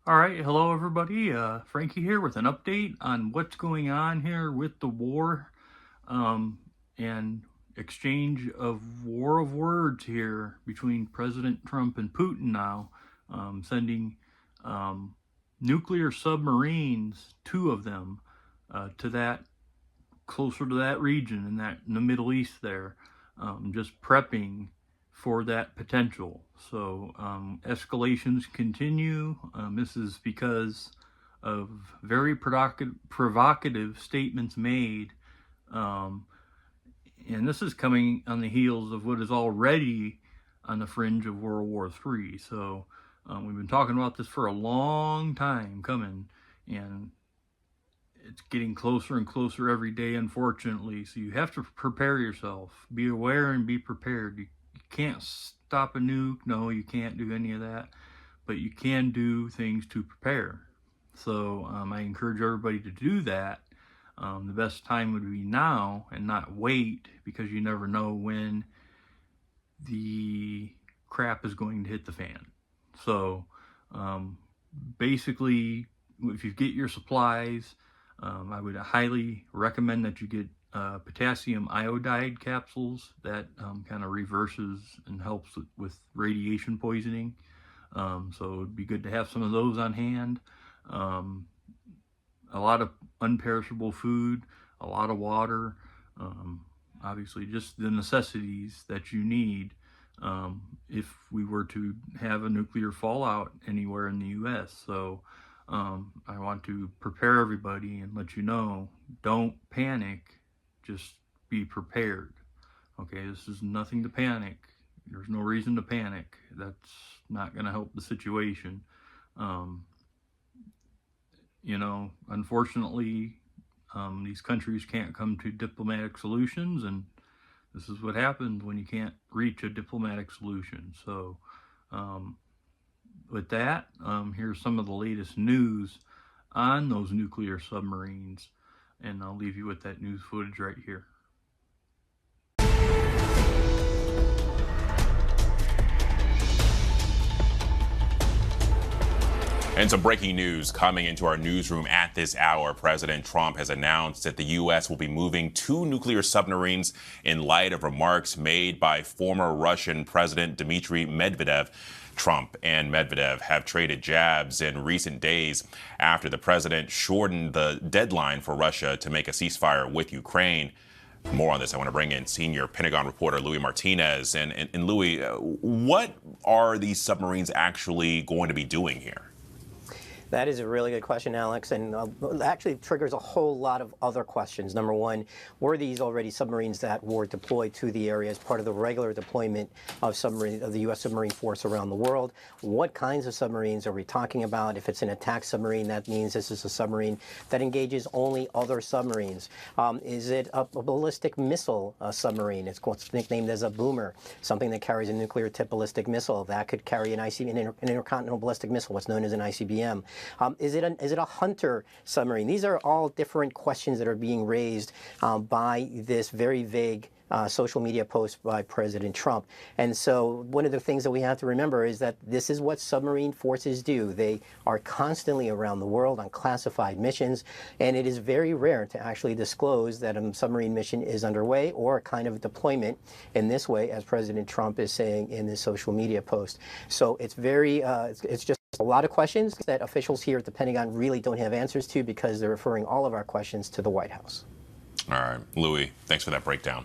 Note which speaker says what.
Speaker 1: All right, hello everybody. Frankie here with an update on what's going on here with the war and exchange of war of words here between President Trump and Putin now, sending nuclear submarines, two of them, to that closer to that region in the Middle East there, just prepping for that potential. So escalations continue. This is because of very provocative statements made. And this is coming on the heels of what is already on the fringe of World War III. So we've been talking about this for a long time coming, and it's getting closer and closer every day, unfortunately. So you have to prepare yourself. Be aware and be prepared. You can't stop a nuke. No, you can't do any of that. But you can do things to prepare. So I encourage everybody to do that. The best time would be now and not wait, because you never know when the crap is going to hit the fan. So basically, if you get your supplies, I would highly recommend that you get potassium iodide capsules. That kind of reverses and helps with radiation poisoning. So it would be good to have some of those on hand. A lot of unperishable food, a lot of water, obviously just the necessities that you need if we were to have a nuclear fallout anywhere in the U.S. So I want to prepare everybody and let you know, don't panic, just be prepared. Okay, this is nothing to panic. There's no reason to panic. That's not going to help the situation. Unfortunately, these countries can't come to diplomatic solutions, and this is what happens when you can't reach a diplomatic solution. So with that, here's some of the latest news on those nuclear submarines, and I'll leave you with that news footage right here.
Speaker 2: And some breaking news coming into our newsroom at this hour. President Trump has announced that the U.S. will be moving 2 nuclear submarines in light of remarks made by former Russian President Dmitry Medvedev. Trump and Medvedev have traded jabs in recent days after the president shortened the deadline for Russia to make a ceasefire with Ukraine. For more on this, I want to bring in senior Pentagon reporter Louis Martinez. And Louis, what are these submarines actually going to be doing here?
Speaker 3: That is a really good question, Alex, and actually triggers a whole lot of other questions. Number one, were these already submarines that were deployed to the area as part of the regular deployment of the U.S. submarine force around the world? What kinds of submarines are we talking about? If it's an attack submarine, that means this is a submarine that engages only other submarines. Is it a ballistic missile submarine? It's what's nicknamed as a boomer, something that carries a nuclear-tipped ballistic missile that could carry an intercontinental ballistic missile, what's known as an ICBM. Is it a Hunter submarine? These are all different questions that are being raised by this very vague social media post by President Trump. And so one of the things that we have to remember is that this is what submarine forces do. They are constantly around the world on classified missions, and it is very rare to actually disclose that a submarine mission is underway or a kind of deployment in this way, as President Trump is saying in this social media post. So it's very, it's just a lot of questions that officials here at the Pentagon really don't have answers to, because they're referring all of our questions to the White House.
Speaker 2: All right, Louis, thanks for that breakdown.